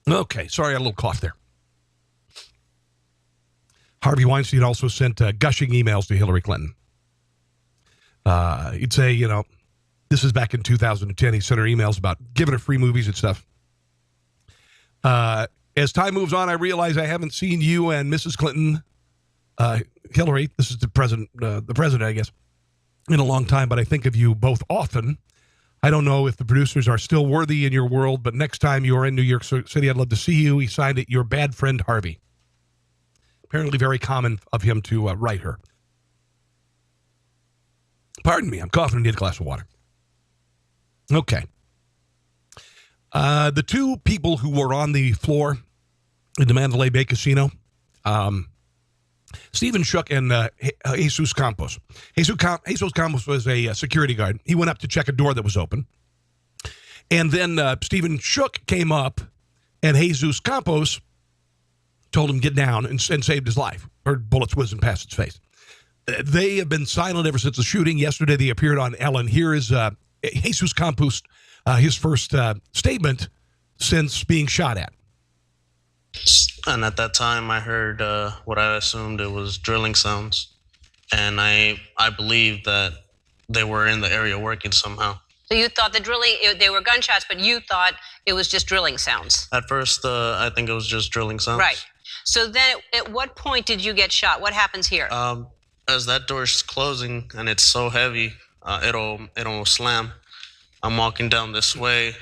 [SPEAKER 2] Okay, sorry, I had a little cough there. Harvey Weinstein also sent gushing emails to Hillary Clinton. He'd say, you know, this is back in 2010. He sent her emails about giving her free movies and stuff. As time moves on, I realize I haven't seen you and Mrs. Clinton, Hillary, this is the president, I guess, in a long time, but I think of you both often. I don't know if the producers are still worthy in your world, but next time you're in New York City, I'd love to see you. He signed it, your bad friend, Harvey. Apparently very common of him to write her. Pardon me, I'm coughing and need a glass of water. Okay. The two people who were on the floor in the Mandalay Bay Casino, Stephen Shook and Jesus Campos. Jesus Campos was a security guard. He went up to check a door that was open. And then Stephen Shook came up, and Jesus Campos told him get down and saved his life, or bullets whizzing past his face. They have been silent ever since the shooting. Yesterday, they appeared on Ellen. Here is Jesus Campos, his first statement since being shot at.
[SPEAKER 18] And at that time, I heard what I assumed it was drilling sounds. And I believed that they were in the area working somehow.
[SPEAKER 19] So you thought the drilling, they were gunshots, but you thought it was just drilling sounds?
[SPEAKER 18] At first, I think it was just drilling sounds.
[SPEAKER 19] Right. So then at what point did you get shot? What happens here?
[SPEAKER 18] As that door's closing and it's so heavy, it'll slam. I'm walking down this way,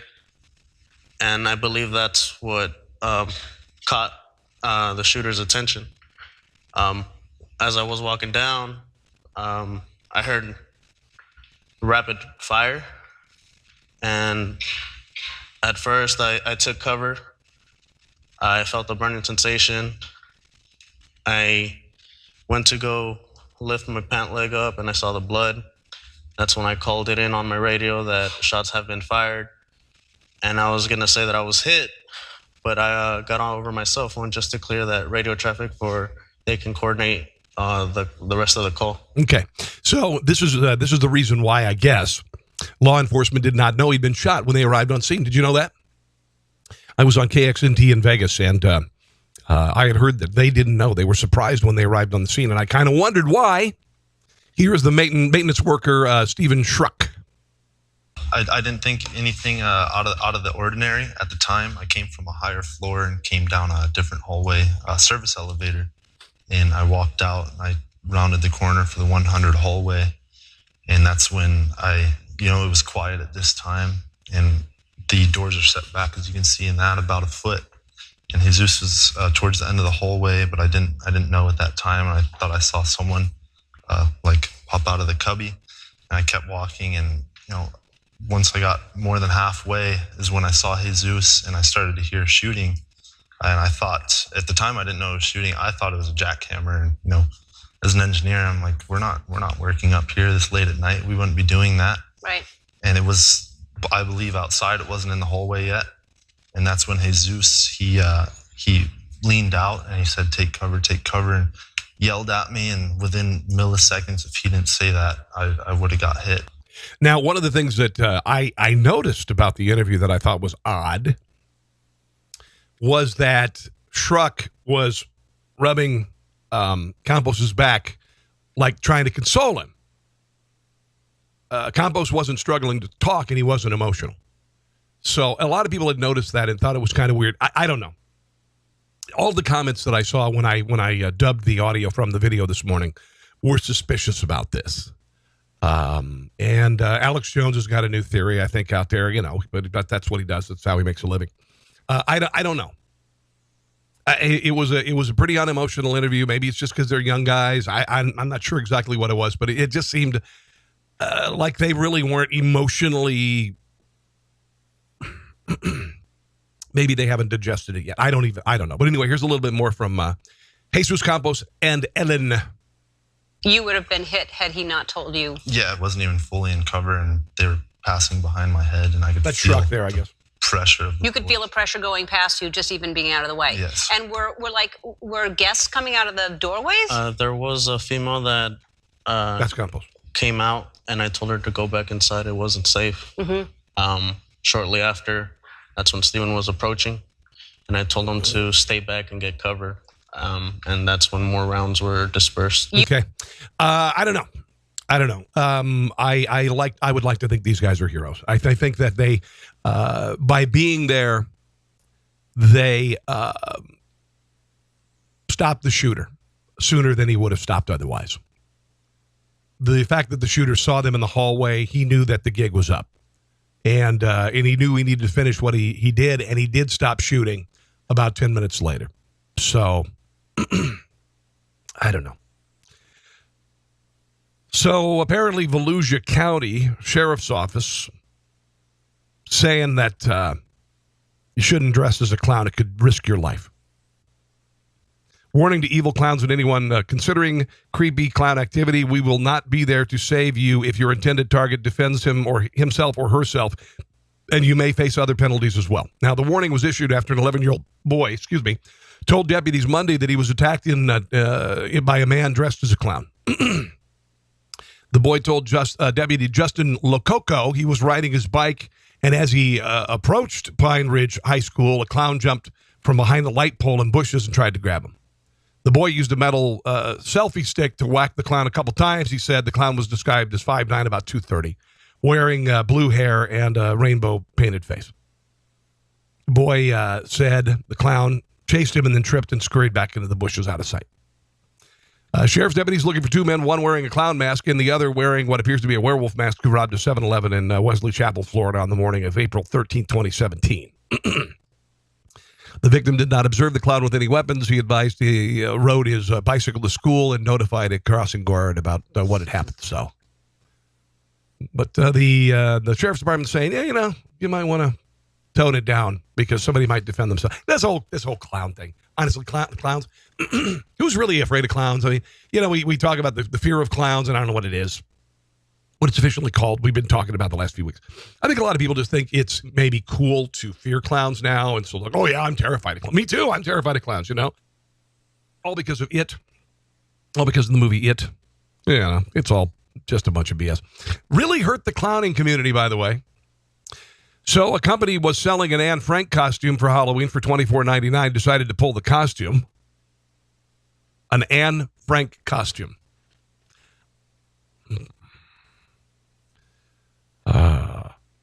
[SPEAKER 18] and I believe that's what caught the shooter's attention. As I was walking down, I heard rapid fire, and at first I took cover. I felt a burning sensation. I went to go lift my pant leg up, and I saw the blood. That's when I called it in on my radio that shots have been fired. And I was going to say that I was hit, but I got on over my cell phone just to clear that radio traffic for they can coordinate the rest of the call.
[SPEAKER 2] Okay. So this is the reason why, I guess, law enforcement did not know he'd been shot when they arrived on scene. Did you know that? I was on KXNT in Vegas, and I had heard that they didn't know. They were surprised when they arrived on the scene, and I kind of wondered why. Here is the maintenance worker, Stephen Shruck.
[SPEAKER 20] I didn't think anything out of the ordinary at the time. I came from a higher floor and came down a different hallway, service elevator, and I walked out. And I rounded the corner for the 100 hallway, and that's when it was quiet at this time, and the doors are set back, as you can see in that, about a foot. And Jesus was towards the end of the hallway, but I didn't know at that time. And I thought I saw someone pop out of the cubby. And I kept walking, and once I got more than halfway is when I saw Jesus, and I started to hear shooting. And I thought, at the time I didn't know it was shooting. I thought it was a jackhammer. And as an engineer, I'm like, we're not working up here this late at night. We wouldn't be doing that.
[SPEAKER 19] Right.
[SPEAKER 20] And it was, I believe, outside. It wasn't in the hallway yet. And that's when Jesus, he leaned out and he said, take cover, and yelled at me. And within milliseconds, if he didn't say that, I would have got hit.
[SPEAKER 2] Now, one of the things that I noticed about the interview that I thought was odd was that Shruck was rubbing Campos's back, like trying to console him. Campos wasn't struggling to talk, and he wasn't emotional. So a lot of people had noticed that and thought it was kind of weird. I don't know. All the comments that I saw when I dubbed the audio from the video this morning were suspicious about this. And Alex Jones has got a new theory, I think, out there, but that's what he does. That's how he makes a living. I don't know. It was a pretty unemotional interview. Maybe it's just because they're young guys. I'm not sure exactly what it was, but it just seemed like they really weren't emotionally. Maybe they haven't digested it yet. I don't know. But anyway, here's a little bit more from Jesus Campos and Ellen.
[SPEAKER 19] You would have been hit had he not told you.
[SPEAKER 20] Yeah, it wasn't even fully in cover, and they were passing behind my head, and I could
[SPEAKER 2] that
[SPEAKER 20] feel
[SPEAKER 2] truck there, I guess.
[SPEAKER 20] Pressure.
[SPEAKER 19] You could feel a pressure going past you, just even being out of the way.
[SPEAKER 20] Yes.
[SPEAKER 19] And were guests coming out of the doorways?
[SPEAKER 18] There was a female that
[SPEAKER 2] that's Campos.
[SPEAKER 18] Came out, and I told her to go back inside. It wasn't safe.
[SPEAKER 19] Mm-hmm.
[SPEAKER 18] Shortly after, that's when Stephen was approaching, and I told him to stay back and get cover. And that's when more rounds were dispersed.
[SPEAKER 2] Okay. I don't know. I would like to think these guys are heroes. I think that they, by being there, they stopped the shooter sooner than he would have stopped otherwise. The fact that the shooter saw them in the hallway, he knew that the gig was up. And he knew he needed to finish what he did, and he did stop shooting about 10 minutes later. So, I don't know. So, apparently, Volusia County Sheriff's Office saying that you shouldn't dress as a clown. It could risk your life. Warning to evil clowns and anyone considering creepy clown activity, we will not be there to save you if your intended target defends him or himself or herself and you may face other penalties as well. Now, the warning was issued after an 11-year-old boy, told deputies Monday that he was attacked by a man dressed as a clown. The boy told Deputy Justin Lococo he was riding his bike, and as he approached Pine Ridge High School, a clown jumped from behind the light pole and bushes and tried to grab him. The boy used a metal selfie stick to whack the clown a couple times. He said the clown was described as 5'9", about 230, wearing blue hair and a rainbow-painted face. The boy said the clown chased him and then tripped and scurried back into the bushes out of sight. Sheriff's deputies looking for two men, one wearing a clown mask and the other wearing what appears to be a werewolf mask, who robbed a 7-Eleven in Wesley Chapel, Florida on the morning of April 13, 2017. The victim did not observe the clown with any weapons. He advised he rode his bicycle to school and notified a crossing guard about what had happened. But the sheriff's department is saying, yeah, you might want to tone it down because somebody might defend themselves. This whole clown thing. Honestly, clowns. Who's really afraid of clowns? I mean, we talk about the fear of clowns, and I don't know what it is, what it's officially called. We've been talking about the last few weeks. I think a lot of people just think it's maybe cool to fear clowns now, and so like, oh yeah, I'm terrified of clowns. Me too, I'm terrified of clowns, all because of It. All because of the movie It. Yeah, it's all just a bunch of BS. Really hurt the clowning community, by the way. So a company was selling an Anne Frank costume for Halloween for $24.99, decided to pull the costume. An Anne Frank costume.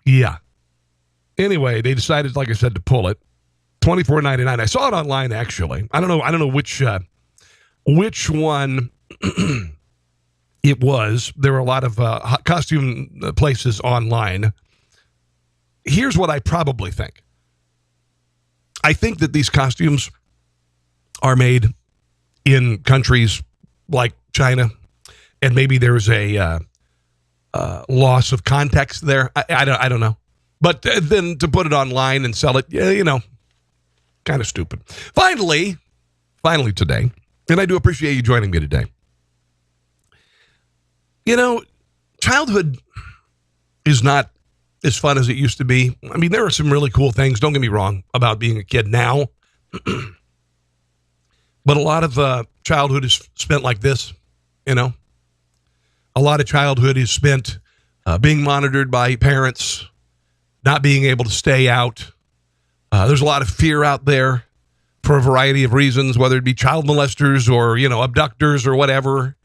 [SPEAKER 2] Yeah. Anyway, they decided, like I said, to pull it. $24.99. I saw it online, actually. I don't know which one it was. There were a lot of costume places online. Here's what I probably think. I think that these costumes are made in countries like China, and maybe there's a loss of context there. I don't know. But then to put it online and sell it, kind of stupid. Finally today, and I do appreciate you joining me today. Childhood is not as fun as it used to be. I mean, there are some really cool things, don't get me wrong, about being a kid now. But a lot of childhood is spent like this, A lot of childhood is spent being monitored by parents, not being able to stay out. There's a lot of fear out there for a variety of reasons, whether it be child molesters or, abductors or whatever.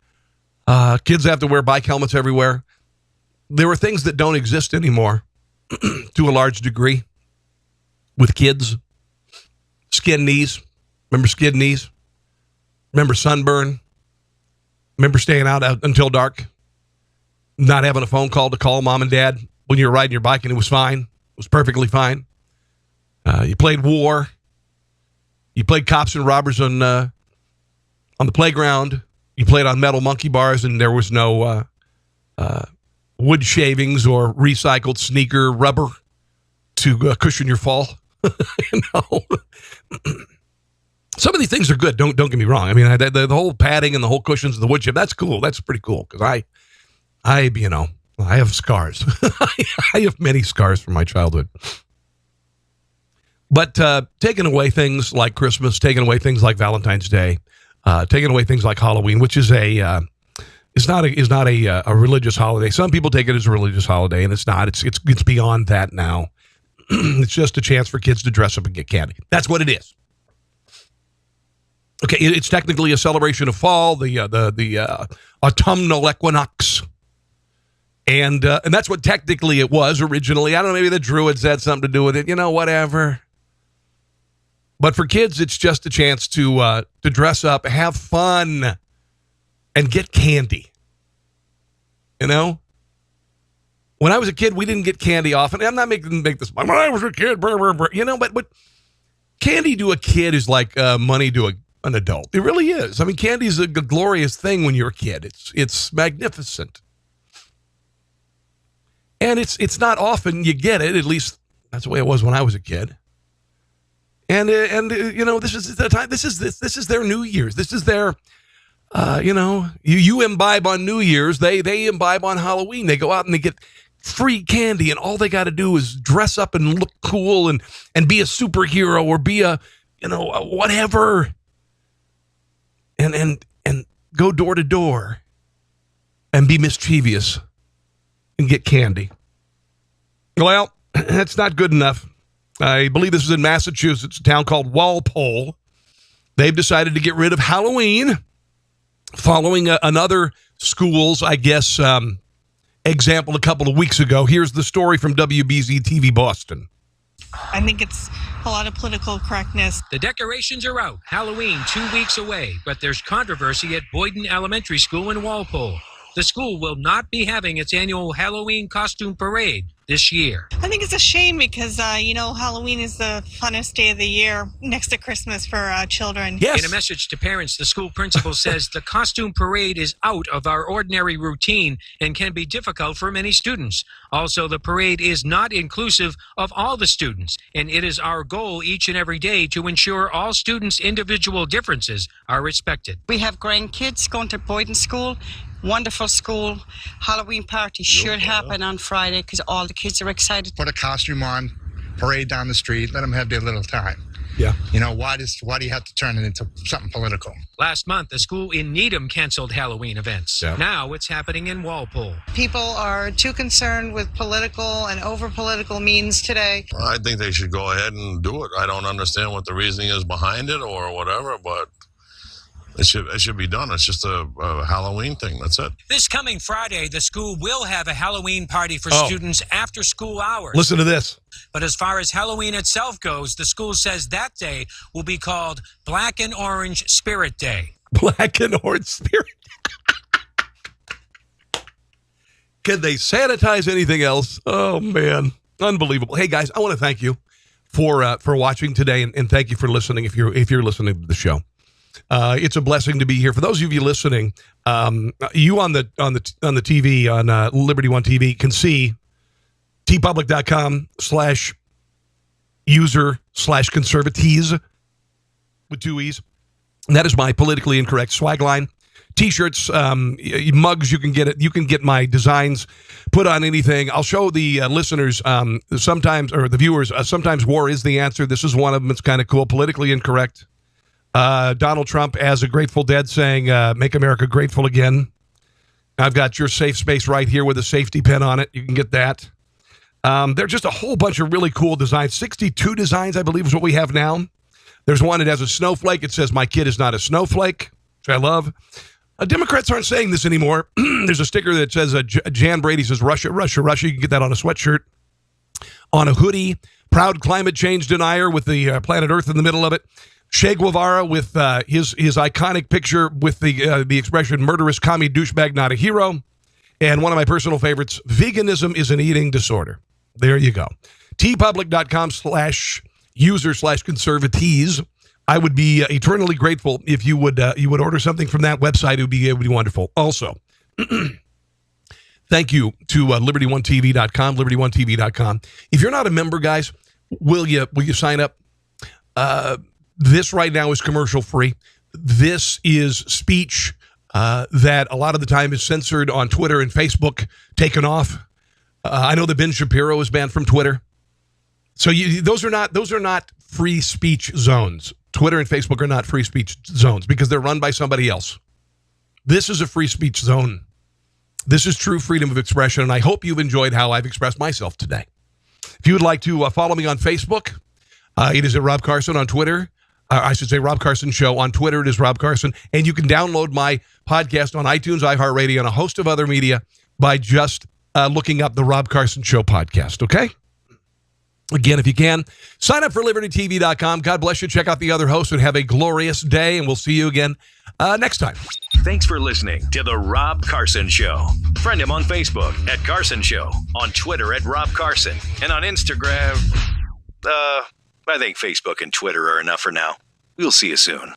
[SPEAKER 2] Kids have to wear bike helmets everywhere. There are things that don't exist anymore to a large degree with kids. Skin knees. Remember skin knees? Remember sunburn? Remember staying out until dark? Not having a phone call to call mom and dad when you were riding your bike and it was fine? It was perfectly fine. You played war. You played cops and robbers on the playground. You played on metal monkey bars and there was no wood shavings or recycled sneaker rubber to cushion your fall. Some of these things are good. Don't get me wrong. I mean, the whole padding and the whole cushions and the wood chip, that's cool. That's pretty cool because I have scars. I have many scars from my childhood. But taking away things like Christmas, taking away things like Valentine's Day, taking away things like Halloween, which is is not a religious holiday. Some people take it as a religious holiday, and it's not. It's beyond that now. It's just a chance for kids to dress up and get candy. That's what it is. Okay, it's technically a celebration of fall, the autumnal equinox, and that's what technically it was originally. I don't know, maybe the Druids had something to do with it. Whatever. But for kids, it's just a chance to dress up, have fun, and get candy. When I was a kid, we didn't get candy often. I'm not making this. When I was a kid, but candy to a kid is like money to an adult. It really is. I mean, candy is a glorious thing when you're a kid. It's magnificent. And it's not often you get it. At least that's the way it was when I was a kid. And this is the time. This is their New Year's. This is their you imbibe on New Year's. They imbibe on Halloween. They go out and they get free candy, and all they got to do is dress up and look cool and be a superhero or be a whatever, and go door to door and be mischievous and get candy. Well, that's not good enough. I believe this is in Massachusetts, a town called Walpole. They've decided to get rid of Halloween following another school's, I guess, example a couple of weeks ago. Here's the story from WBZ TV Boston.
[SPEAKER 21] I think it's a lot of political correctness.
[SPEAKER 22] The decorations are out. Halloween 2 weeks away, but there's controversy at Boyden Elementary School in Walpole. The school will not be having its annual Halloween costume parade this year.
[SPEAKER 21] I think it's a shame because, Halloween is the funnest day of the year next to Christmas for children.
[SPEAKER 22] Yes. In a message to parents, the school principal says the costume parade is out of our ordinary routine and can be difficult for many students. Also, the parade is not inclusive of all the students, and it is our goal each and every day to ensure all students' individual differences are respected.
[SPEAKER 21] We have grandkids going to Boyden School. Wonderful school. Halloween party should happen on Friday because all the kids are excited.
[SPEAKER 23] Put a costume on, parade down the street, let them have their little time.
[SPEAKER 2] Yeah.
[SPEAKER 23] Why do you have to turn it into something political?
[SPEAKER 22] Last month, a school in Needham canceled Halloween events. Yeah. Now it's happening in Walpole.
[SPEAKER 21] People are too concerned with political and over-political means today.
[SPEAKER 24] Well, I think they should go ahead and do it. I don't understand what the reasoning is behind it or whatever, but it should be done. It's just a Halloween thing. That's it.
[SPEAKER 22] This coming Friday, the school will have a Halloween party for students after school hours.
[SPEAKER 2] Listen to this.
[SPEAKER 22] But as far as Halloween itself goes, the school says that day will be called Black and Orange Spirit Day.
[SPEAKER 2] Black and Orange Spirit. Can they sanitize anything else? Oh, man. Unbelievable. Hey, guys, I want to thank you for watching today, and thank you for listening if you're listening to the show. It's a blessing to be here. For those of you listening, you on the TV on Liberty One TV can see tpublic.com/user/conservatees with 2 E's. And that is my politically incorrect swag line. T-shirts, mugs, you can get it. You can get my designs put on anything. I'll show the listeners sometimes, or the viewers, sometimes war is the answer. This is one of them. It's kind of cool. Politically incorrect. Donald Trump as a Grateful Dead saying, make America grateful again. I've got your safe space right here with a safety pin on it. You can get that. There's just a whole bunch of really cool designs. 62 designs, I believe, is what we have now. There's one that has a snowflake. It says, my kid is not a snowflake, which I love. Democrats aren't saying this anymore. There's a sticker that says, Jan Brady says, Russia, Russia, Russia. You can get that on a sweatshirt, on a hoodie. Proud climate change denier with the planet Earth in the middle of it. Che Guevara with his iconic picture with the expression, murderous commie douchebag, not a hero. And one of my personal favorites, veganism is an eating disorder. There you go. tpublic.com/user/conservatees. I would be eternally grateful if you would order something from that website. It would be wonderful. Also, thank you to liberty1tv.com, liberty1tv.com. If you're not a member, guys, will you sign up? This right now is commercial free. This is speech that a lot of the time is censored on Twitter and Facebook, taken off. I know that Ben Shapiro is banned from Twitter. So those are not free speech zones. Twitter and Facebook are not free speech zones because they're run by somebody else. This is a free speech zone. This is true freedom of expression, and I hope you've enjoyed how I've expressed myself today. If you would like to follow me on Facebook, it is at Rob Carson. On Twitter, I should say Rob Carson Show. On Twitter, it is Rob Carson. And you can download my podcast on iTunes, iHeartRadio, and a host of other media by just looking up the Rob Carson Show podcast, okay? Again, if you can, sign up for libertytv.com. God bless you. Check out the other hosts and have a glorious day, and we'll see you again next time.
[SPEAKER 1] Thanks for listening to The Rob Carson Show. Friend him on Facebook at Carson Show, on Twitter at Rob Carson, and on Instagram, I think Facebook and Twitter are enough for now. We'll see you soon.